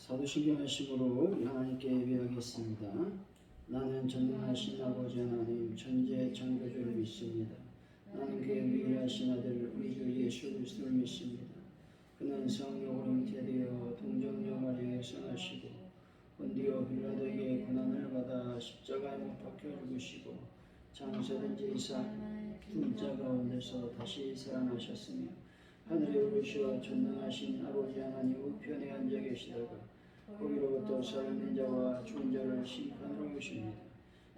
사도신경 말씀으로 하나님께 예배하겠습니다. 나는 전능하신 아버지 하나님 천지의 창조주를 믿습니다. 나는 그의 유일하신 아들 우리 주 예수 그리스도를 믿습니다. 그는 성령으로 잉태되어 동정녀 마리아에 성하시고 본디오 빌라도에게 고난을 받아 십자가에 못 박혀 죽으시고 장사된 지 3일 가운데서 다시 살아나셨으며 하늘에 오르시어 전능하신 아버지 하나님 우편에 앉아 계시다가 거기로부터 살아있는 자와 죽은 자를 심판하러 오십니다.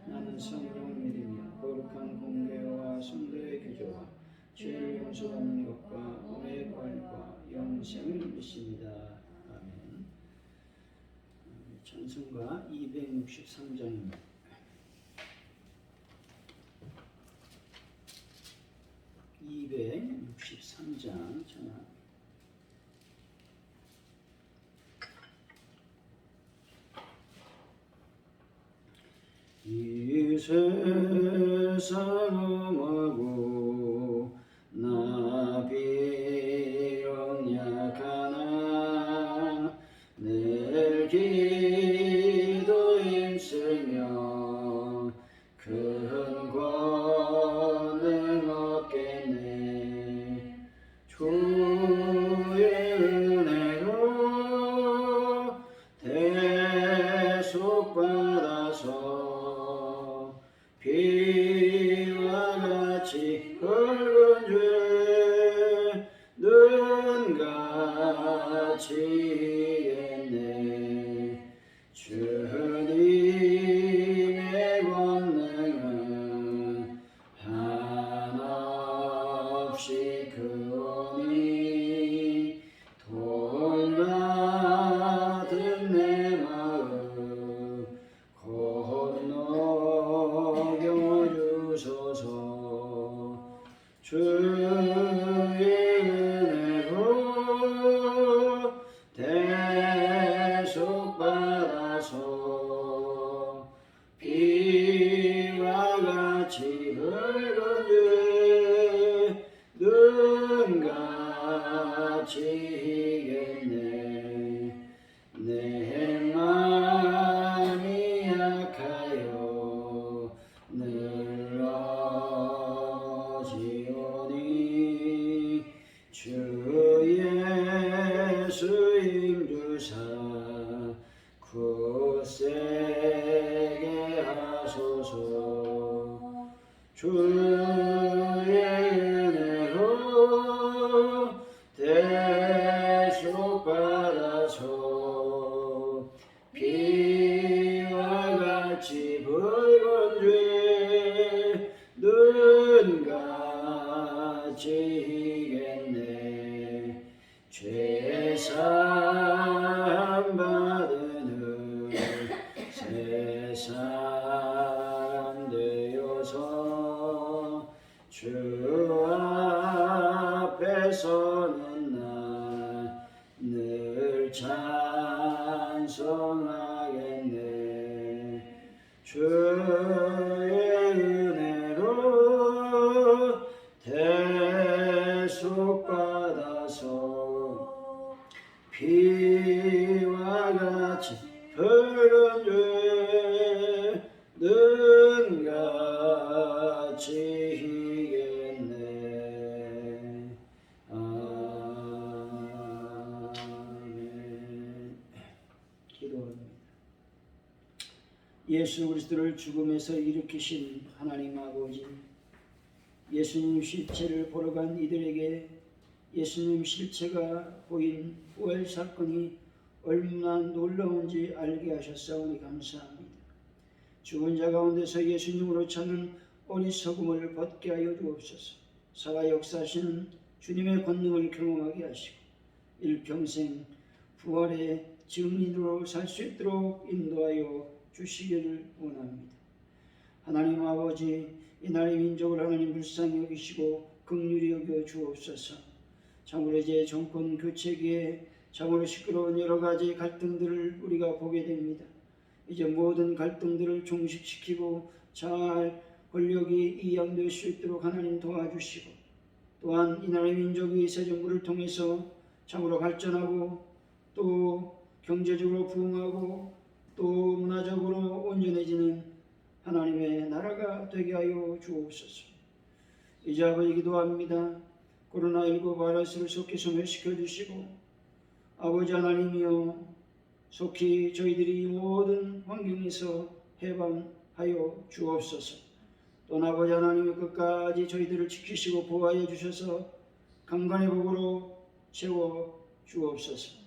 나는 성령을 믿으며 거룩한 공교회와 성도의 교제와 죄를 용서받는 것과 은혜의 부활과 영생을 믿습니다. 아멘. 찬송가 263장입니다. 263장 전화. 이 세상 험하고 나 비록 약하나 늘 기도 힘쓰며 큰 권능 얻겠네. 주의 은혜로 대속받아서 비와 같이 붉은 죄 눈같이 했네. 주님의 권능은 한없이 크오니 돌 같은 내 마음 건너겨 주소서. 주의 은혜로 대속받아서 비와 같이 붉은 죄 눈같이 희겠네. 내 마음이 약하여 늘어지오니 주 예수 힘주사 굳세게 하소서. 주의 은혜로 대속받아서 비와 같이 붉은 죄 눈같이 희겠네. 죄사함 받은 새 사람 되어서 주 앞에 서는 날 늘 찬송하겠네. 주의 은혜로 대속받아서 비와 같이 붉은 죄 눈같이 희겠네. 아멘. 기도합니다. 예수 그리스도를 죽음에서 일으키신 하나님 아버지, 예수님 실체를 보러 간 이들에게 예수님 실체가 보인 부활 사건이 얼마나 놀라운지 알게 하셨사오니 감사합니다. 죽은 자 가운데서 예수님으로 찾는 어리석음을 벗게 하여 주옵소서. 살아 역사하시는 주님의 권능을 경험하게 하시고 일평생 부활의 증인으로 살 수 있도록 인도하여 주시기를 원합니다. 하나님 아버지, 이 나라의 민족을 하나님 불쌍히 여기시고 긍휼히 여겨 주옵소서. 참으로 이제 정권 교체기에 참으로 시끄러운 여러 가지 갈등들을 우리가 보게 됩니다. 이제 모든 갈등들을 종식시키고 잘 권력이 이양될 수 있도록 하나님 도와주시고, 또한 이 나라의 민족이 새 정부를 통해서 참으로 발전하고 또 경제적으로 부흥하고 또 문화적으로 온전해지는 하나님의 나라가 되게 하여 주옵소서. 이제 아버지 기도합니다. 코로나19 바이러스를 속히 소멸시켜 주시고 아버지 하나님이여 속히 저희들이 모든 환경에서 해방하여 주옵소서. 또 아버지 하나님이 끝까지 저희들을 지키시고 보호하여 주셔서 강간의 복으로 채워 주옵소서.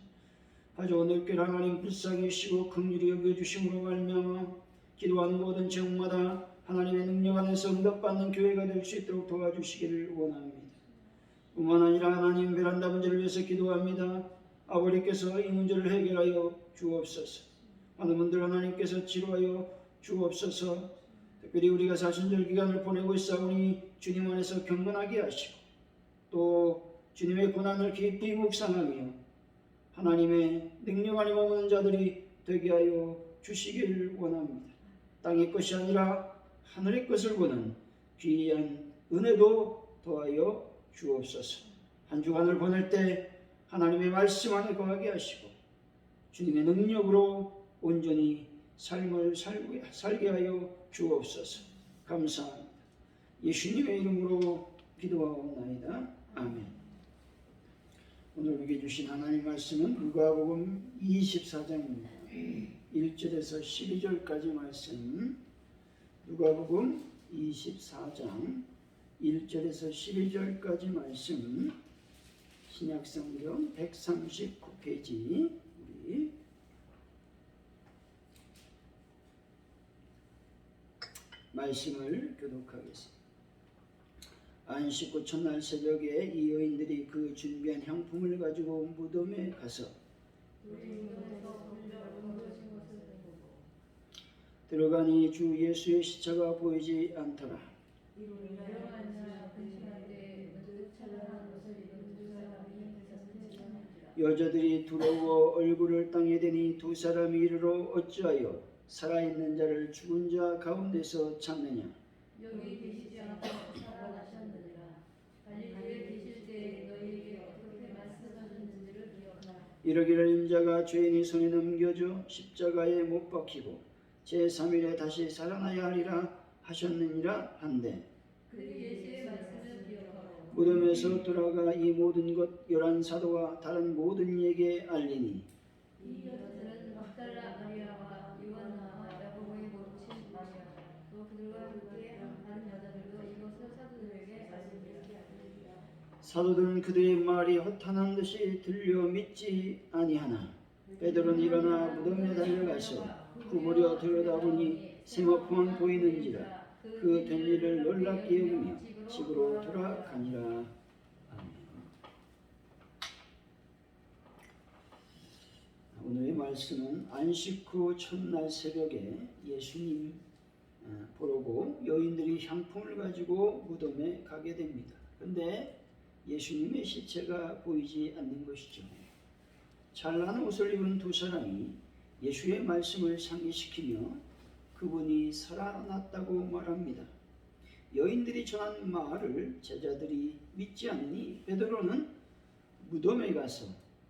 아주 오늘께 하나님 불쌍히 여기시고 긍휼히 여겨주심으로 말미암아 기도하는 모든 제목마다 하나님의 능력 안에서 응답받는 교회가 될 수 있도록 도와주시기를 원합니다. 뿐만 아니라 하나님 베란다 문제를 위해서 기도합니다. 아버지께서 이 문제를 해결하여 주옵소서. 많은 분들 하나님께서 치료하여 주옵소서. 특별히 우리가 사순절 기간을 보내고 있사오니 주님 안에서 경건하게 하시고 또 주님의 고난을 깊이 묵상하며 하나님의 능력 안에 머무는 자들이 되게 하여 주시기를 원합니다. 땅의 것이 아니라 하늘의 것을 보는 귀한 은혜도 더하여 주옵소서. 한 주간을 보낼 때 하나님의 말씀 안에 거하게 하시고 주님의 능력으로 온전히 삶을 살게 하여 주옵소서. 감사합니다. 예수님의 이름으로 기도하옵나이다. 아멘. 오늘 우리에게 주신 하나님 말씀은 누가복음 24장입니다. 1절에서 12절까지 말씀. 누가복음 24장 1절에서 12절까지 말씀. 신약성경 139페이지 우리 말씀을 교독하겠습니다. 안식 후 첫날 새벽에 이 여인들이 그 준비한 향품을 가지고 무덤에 가서 들어가니 주 예수의 시체가 보이지 않더라. 여자들이 두려워 얼굴을 땅에 대니 두 사람이 이르러 어찌하여 살아있는 자를 죽은 자 가운데서 찾느냐. 여기 계시지 않고 살아나셨느니라. 갈릴리에 계실 때 너희에게 어떻게 말씀하셨는지를 기억하라. 이러기를 인자가 죄인의 손에 넘겨져 십자가에 못 박히고 제3일에 다시 살아나야 하리라 하셨느니라 한데 그 예수의 말씀을 기억하고 무덤에서 돌아가 이 모든 것 11사도와 다른 모든 이에게 알리니 이 여자들은 막달라 마리아와 요한나와 야고보의 모친 마리아 또 그들과 함께 한 여자들도 이것을 사도들에게 알리니라. 사도들은 그들의 말이 허탄한 듯이 들려 믿지 아니하나 베드로는 일어나 무덤에 달려가서 구부려 들여다보니 세마포만 보이는지라 그 된 일을 놀랍게 여기며 집으로 돌아가니라. 아멘. 오늘의 말씀은 안식 후 첫날 새벽에 예수님 보러고 여인들이 향품을 가지고 무덤에 가게 됩니다. 그런데 예수님의 시체가 보이지 않는 것이죠. 잘난 옷을 입은 두 사람이 예수의 말씀을 상기시키며 그분이 살아났다고 말합니다. 여인들이 전한 말을 제자들이 믿지 않으니 베드로는 무덤에 가서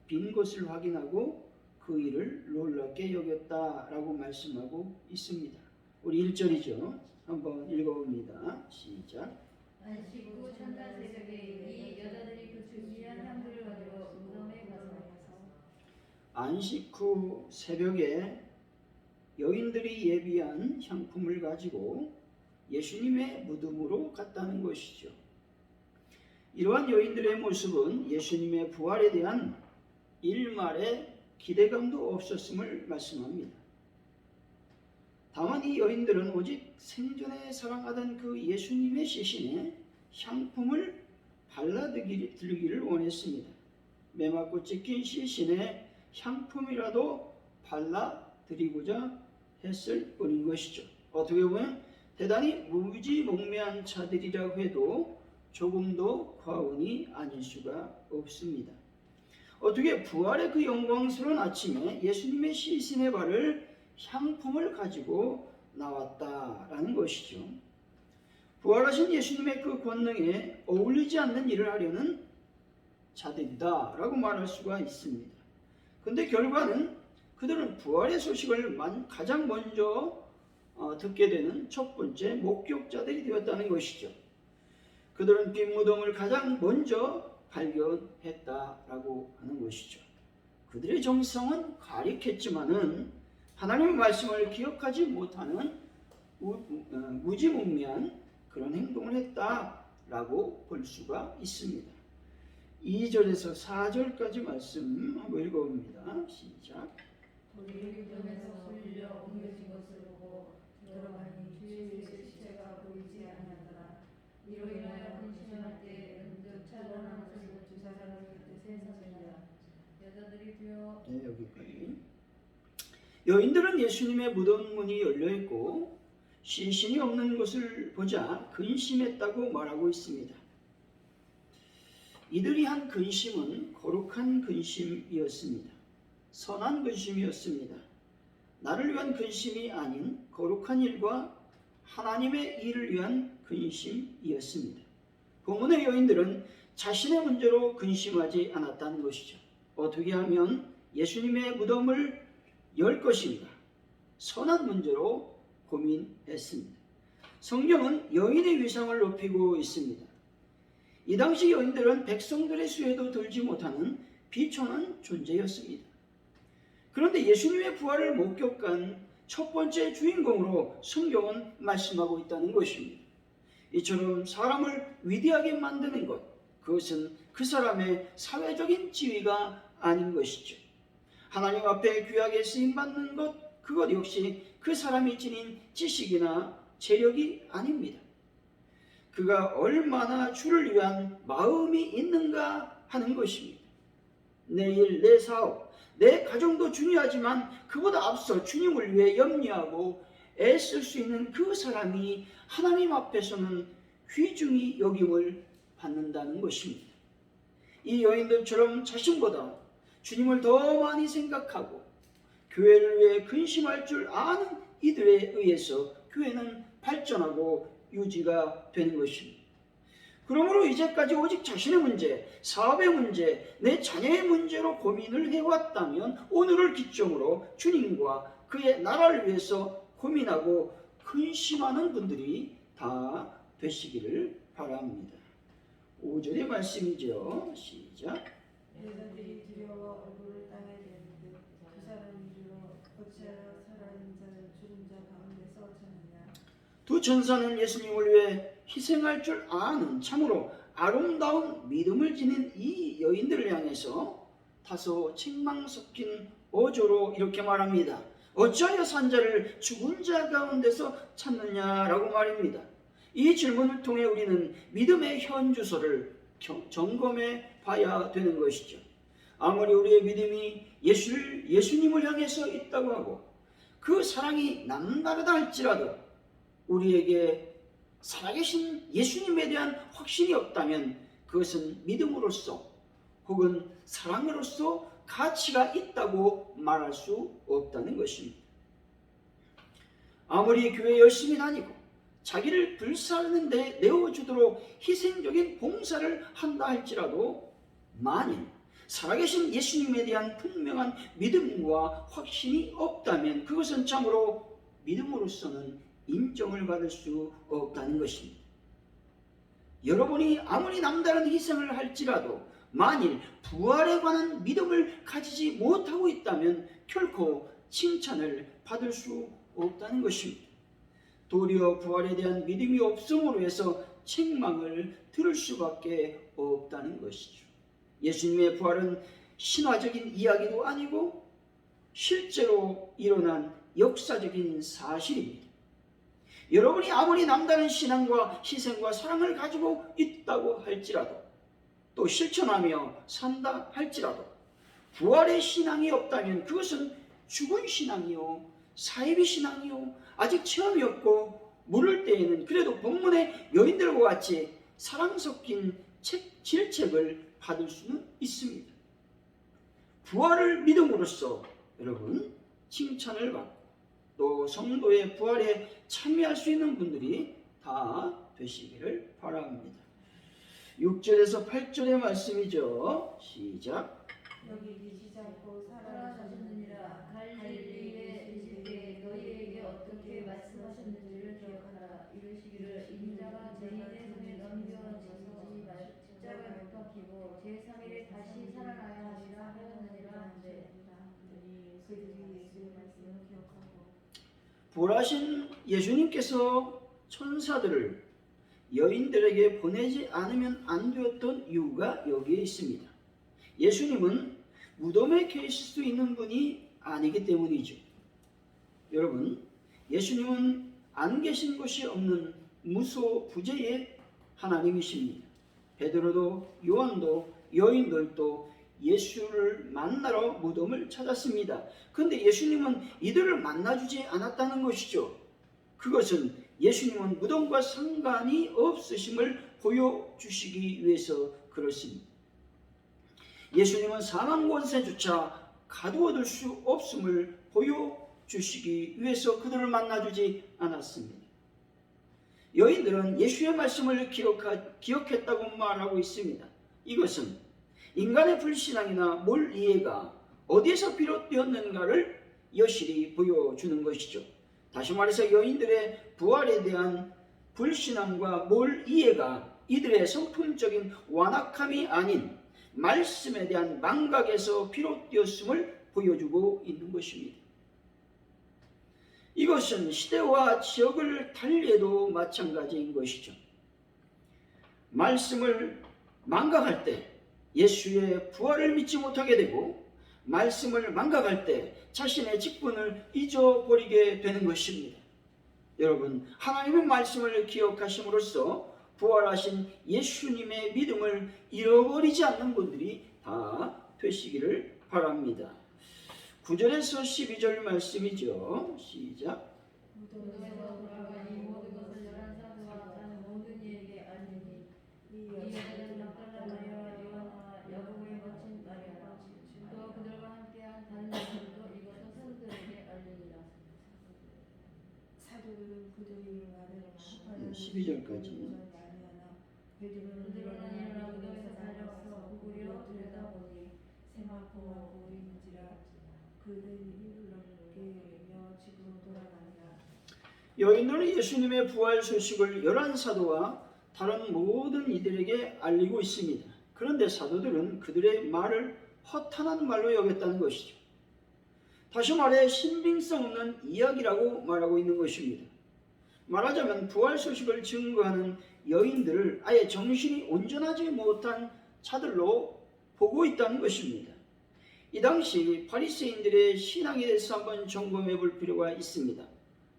빈 곳을 확인하고 그 일을 놀랍게 여겼다라고 말씀하고 있습니다. 우리 1절이죠. 한번 읽어봅니다. 시작. 안식 후 첫날 새벽에 이 여자들이 그 준비한 향들을 가지고 무덤에 가서 안식 후 새벽에 여인들이 예비한 향품을 가지고 예수님의 무덤으로 갔다는 것이죠. 이러한 여인들의 모습은 예수님의 부활에 대한 일말의 기대감도 없었음을 말씀합니다. 다만 이 여인들은 오직 생전에 사랑하던 그 예수님의 시신에 향품을 발라드리기를 원했습니다. 매맞고 찢긴 시신에 향품이라도 발라드리고자 했을 뿐인 것이죠. 어떻게 보면 대단히 무지몽매한 자들이라고 해도 조금도 과언이 아닐 수가 없습니다. 어떻게 부활의 그 영광스러운 아침에 예수님의 시신의 발을 향품을 가지고 나왔다라는 것이죠. 부활하신 예수님의 그 권능에 어울리지 않는 일을 하려는 자들이다 라고 말할 수가 있습니다. 근데 결과는 그들은 부활의 소식을 가장 먼저 듣게 되는 첫 번째 목격자들이 되었다는 것이죠. 그들은 빈 무덤을 가장 먼저 발견했다라고 하는 것이죠. 그들의 정성은 가릭했지만은 하나님의 말씀을 기억하지 못하는 무지몽매한 그런 행동을 했다라고 볼 수가 있습니다. 2절에서 4절까지 말씀 한번 읽어봅니다. 시작. 우리 무덤에서 돌려 옮겨진 것을 보고 들어가니 주의 시체가 보이지 아니하더라. 이로 인하여 근심할 때 문득 찾아나는 두 사람이 그때 샘솟으니라. 여자들이 되어 네, 여기까지. 여인들은 예수님의 무덤 문이 열려있고 시신이 없는 것을 보자 근심했다고 말하고 있습니다. 이들이 한 근심은 거룩한 근심이었습니다. 선한 근심이었습니다. 나를 위한 근심이 아닌 거룩한 일과 하나님의 일을 위한 근심이었습니다. 본문의 여인들은 자신의 문제로 근심하지 않았다는 것이죠. 어떻게 하면 예수님의 무덤을 열 것인가? 선한 문제로 고민했습니다. 성경은 여인의 위상을 높이고 있습니다. 이 당시 여인들은 백성들의 수혜도 들지 못하는 비천한 존재였습니다. 그런데 예수님의 부활을 목격한 첫 번째 주인공으로 성경은 말씀하고 있다는 것입니다. 이처럼 사람을 위대하게 만드는 것, 그것은 그 사람의 사회적인 지위가 아닌 것이죠. 하나님 앞에 귀하게 쓰임받는 것, 그것 역시 그 사람이 지닌 지식이나 재력이 아닙니다. 그가 얼마나 주를 위한 마음이 있는가 하는 것입니다. 내 일, 내 사업, 내 가정도 중요하지만 그보다 앞서 주님을 위해 염려하고 애쓸 수 있는 그 사람이 하나님 앞에서는 귀중히 여김을 받는다는 것입니다. 이 여인들처럼 자신보다 주님을 더 많이 생각하고 교회를 위해 근심할 줄 아는 이들에 의해서 교회는 발전하고 유지가 되는 것입니다. 그러므로 이제까지 오직 자신의 문제, 사업의 문제, 내 자녀의 문제로 고민을 해왔다면 오늘을 기점으로 주님과 그의 나라를 위해서 고민하고 근심하는 분들이 다 되시기를 바랍니다. 5절의 말씀이죠. 시작. 여자들이 두려워 얼굴을 땅에 대는 듯 두 사람이 이르러 어찌하여 살아있는 자를 죽은 자 가운데서 찾느냐. 두 천사는 예수님을 위해 희생할 줄 아는 참으로 아름다운 믿음을 지닌 이 여인들을 향해서 다소 책망 섞인 어조로 이렇게 말합니다. 어찌하여 산 자를 죽은 자 가운데서 찾느냐라고 말입니다. 이 질문을 통해 우리는 믿음의 현주소를 점검해 봐야 되는 것이죠. 아무리 우리의 믿음이 예수님을 향해서 있다고 하고 그 사랑이 남다르다 할지라도 우리에게 살아계신 예수님에 대한 확신이 없다면 그것은 믿음으로서 혹은 사랑으로서 가치가 있다고 말할 수 없다는 것입니다. 아무리 교회 열심히 다니고 자기를 불사르는 데 내어주도록 희생적인 봉사를 한다 할지라도 만일 살아계신 예수님에 대한 분명한 믿음과 확신이 없다면 그것은 참으로 믿음으로서는 인정을 받을 수 없다는 것입니다. 여러분이 아무리 남다른 희생을 할지라도 만일 부활에 관한 믿음을 가지지 못하고 있다면 결코 칭찬을 받을 수 없다는 것입니다. 도리어 부활에 대한 믿음이 없음으로 해서 책망을 들을 수밖에 없다는 것이죠. 예수님의 부활은 신화적인 이야기도 아니고 실제로 일어난 역사적인 사실입니다. 여러분이 아무리 남다른 신앙과 희생과 사랑을 가지고 있다고 할지라도 또 실천하며 산다 할지라도 부활의 신앙이 없다면 그것은 죽은 신앙이요 사이비 신앙이요 아직 체험이 없고 물을 때에는 그래도 본문의 여인들과 같이 사랑 섞인 질책을 받을 수는 있습니다. 부활을 믿음으로써 여러분 칭찬을 받고 또 성도의 부활에 참여할 수 있는 분들이 다 되시기를 바랍니다. 6절에서 8절의 말씀이죠. 시작. 여기 계시지 쉬지 않고 살아나셨느니라. 갈릴리에 계실 때 너희에게 어떻게 말씀하셨는지를 기억하라. 이르시기를 인자가 죄인의 손에 넘겨지지 십자가에 못 박히고 제3일에 다시 살아나야 하리라 하였느니라 한데 그들이 예수의 말씀을 기억하고 부활하신 예수님께서 천사들을 여인들에게 보내지 않으면 안 되었던 이유가 여기에 있습니다. 예수님은 무덤에 계실 수 있는 분이 아니기 때문이죠. 여러분, 예수님은 안 계신 곳이 없는 무소부재의 하나님이십니다. 베드로도 요한도 여인들도 예수를 만나러 무덤을 찾았습니다. 그런데 예수님은 이들을 만나주지 않았다는 것이죠. 그것은 예수님은 무덤과 상관이 없으심을 보여주시기 위해서 그렇습니다. 예수님은 사망 권세조차 가두어둘 수 없음을 보여주시기 위해서 그들을 만나주지 않았습니다. 여인들은 예수의 말씀을 기억했다고 말하고 있습니다. 이것은 인간의 불신앙이나 몰 이해가 어디에서 비롯되었는가를 여실히 보여주는 것이죠. 다시 말해서 여인들의 부활에 대한 불신앙과 몰 이해가 이들의 성품적인 완악함이 아닌 말씀에 대한 망각에서 비롯되었음을 보여주고 있는 것입니다. 이것은 시대와 지역을 달리해도 마찬가지인 것이죠. 말씀을 망각할 때 예수의 부활을 믿지 못하게 되고 말씀을 망각할 때 자신의 직분을 잊어버리게 되는 것입니다. 여러분, 하나님의 말씀을 기억하심으로써 부활하신 예수님의 믿음을 잃어버리지 않는 분들이 다 되시기를 바랍니다. 9절에서 12절 말씀이죠. 시작. 무덤에서 돌아가니 모든 것을 열한 사도와 다른 모든 이에게 알리니 이 여자는 막달라 요한과 야고보의 모친 마리아 또 그들과 함께한 다른 여자들도 이것을 사도들에게 알리니라. 사도들은 그들이 말을 12절까지. 베드로는 일어나 무덤에서 달려와서 우리로 들여다보니 세마포하고 보이는지라 그들이 놀랍게며 집으로 돌아가니라. 여인들은 예수님의 부활 소식을 열한 사도와 다른 모든 이들에게 알리고 있습니다. 그런데 사도들은 그들의 말을 허탄한 말로 여겼다는 것이죠. 다시 말해 신빙성 없는 이야기라고 말하고 있는 것입니다. 말하자면 부활 소식을 증거하는 여인들을 아예 정신이 온전하지 못한 자들로 보고 있다는 것입니다. 이 당시 바리새인들의 신앙에 대해서 한번 점검해 볼 필요가 있습니다.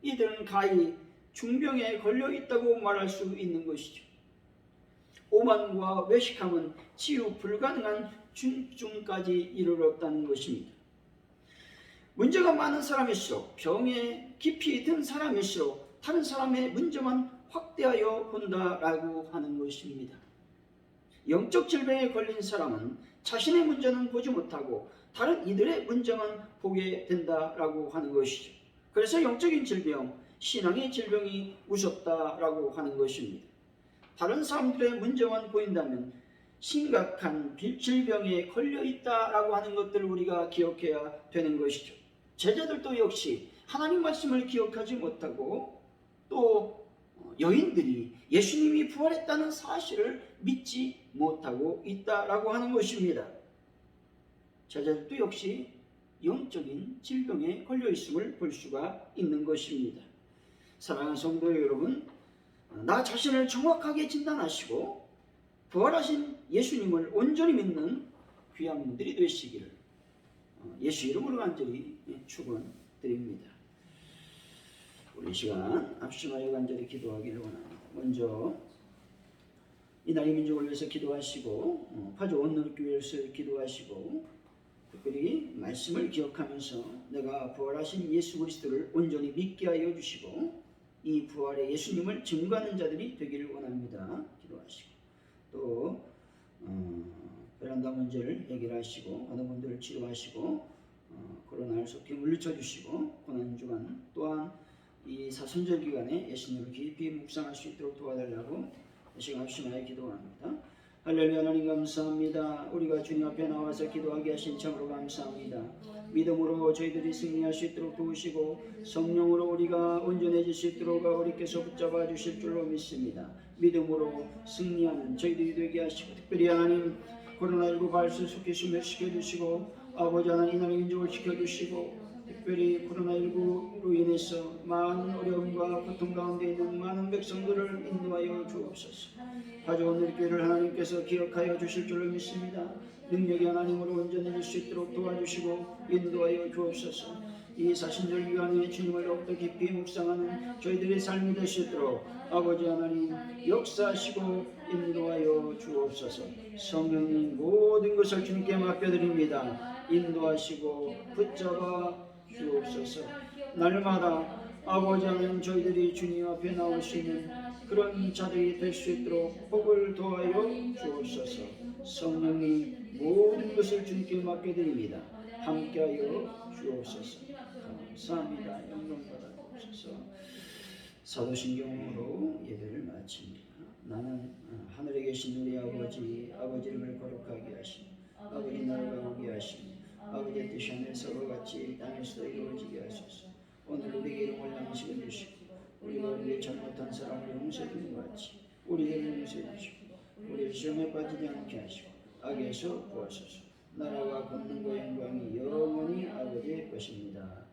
이들은 가히 중병에 걸려 있다고 말할 수 있는 것이죠. 오만과 외식함은 치유 불가능한 중증까지 이르렀다는 것입니다. 문제가 많은 사람일수록, 병에 깊이 든 사람일수록 다른 사람의 문제만 확대하여 본다라고 하는 것입니다. 영적 질병에 걸린 사람은 자신의 문제는 보지 못하고 다른 이들의 문제만 보게 된다라고 하는 것이죠. 그래서 영적인 질병, 신앙의 질병이 무섭다라고 하는 것입니다. 다른 사람들의 문제만 보인다면 심각한 질병에 걸려 있다라고 하는 것들을 우리가 기억해야 되는 것이죠. 제자들도 역시 하나님 말씀을 기억하지 못하고 또 여인들이 예수님이 부활했다는 사실을 믿지 못하고 있다라고 하는 것입니다. 제자들도 역시 영적인 질병에 걸려 있음을 볼 수가 있는 것입니다. 사랑하는 성도 여러분, 나 자신을 정확하게 진단하시고 부활하신 예수님을 온전히 믿는 귀한 분들이 되시기를 예수 이름으로 간절히 축원드립니다. 우리 시간 합심하여 간절히 기도하기를 원합니다. 먼저 이날 이 민족을 위해서 기도하시고 파주 온누리교회에서 기도하시고 특별히 말씀을 기억하면서 내가 부활하신 예수 그리스도를 온전히 믿게 하여 주시고 이 부활의 예수님을 증거하는 자들이 되기를 원합니다. 기도하시고 또 베란다 문제를 해결하시고 어느 분들을 치료하시고 코로나를 속히 물리쳐 주시고 고난주간 또한 이 사순절 기간에 예수님을 깊이 묵상할 수 있도록 도와달라고 시간 합심하여 기도합니다. 할렐루야. 하나님 감사합니다. 우리가 주님 앞에 나와서 기도하게 하신 참으로 감사합니다. 믿음으로 저희들이 승리할 수 있도록 도우시고 성령으로 우리가 온전해질 수 있도록 아버지께서 붙잡아 주실 줄로 믿습니다. 믿음으로 승리하는 저희들이 되게 하시고 특별히 하나님 코로나19 발수 속히 소멸시켜 주시고 아버지 하나님 나라의 인족을 지켜주시고 특별히 코로나19로 인해서 많은 어려움과 고통 가운데 있는 많은 백성들을 인도하여 주옵소서. 가져온 우리 교회를 하나님께서 기억하여 주실 줄로 믿습니다. 능력이 하나님으로 온전해질 수 있도록 도와주시고 인도하여 주옵소서. 이 사신절 기간에 주님을 더욱더 깊이 묵상하는 저희들의 삶이 될 수 있도록 아버지 하나님 역사하시고 인도하여 주옵소서. 성령님 모든 것을 주님께 맡겨드립니다. 인도하시고 붙잡아 주옵소서. 날마다 아버지 하나님 저희들이 주님 앞에 나올 수 있는 그런 자들이 될 수 있도록 복을 도하여 주옵소서. 성령님 모든 것을 주님께 맡겨드립니다. 함께하여 주옵소서. 감사합니다. 영광받아 주옵소서. 사도신경으로 예배를 마칩니다. 나는 하늘에 계신 우리 아버지 이름을 거룩하게 하시며 아버지 나라가 오게 하시며 아버지의 뜻이 하늘에서와 같이 땅에서도 이루어지게 하소서. 오늘 우리에게 일용할 양식을 주시고 우리가 우리의 잘못한 사람을 용서해 주는 것 같이 우리를 용서해 주시고 우리를 시험에 빠지지 않게 하시고 악에서 구하소서. 나라와 권능과 영광이 영원히 아버지의 것입니다.